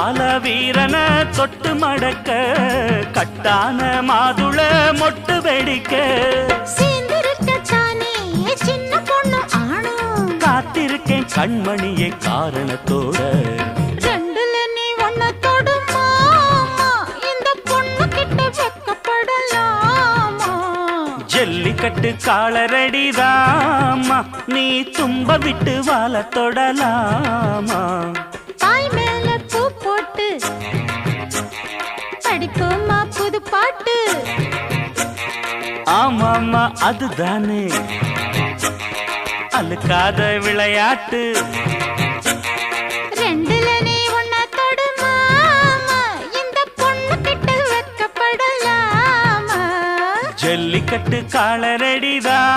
கால வீரன தொட்டு மடக்க கட்டான மாதுள மொட்டு வெடிக்க சேர்ந்திருக்கத்தானே சின்ன பொண்ணு ஆணும் காத்திருக்கேன் கண்மணியே காரணத்தோட ரெண்டுல நீ ஒன்ன தொடுமாமா இந்த பொண்ணு கிட்ட வெக்கப்படலாமா ஜல்லிக்கட்டு காலரடிதாமா நீ தும்ப விட்டு வாழ தொடலாமா தாய் மேல பூ போட்டு படிப்போமா புது பாட்டு ஆமாமா அதுதானே அழுக்காத விளையாட்டு ரெண்டுல நீ ஒன்ன தொடுமாமா இந்த பொண்ணு கிட்ட வெக்கப்படலாமா ஜல்லிக்கட்டு காலரடிதான்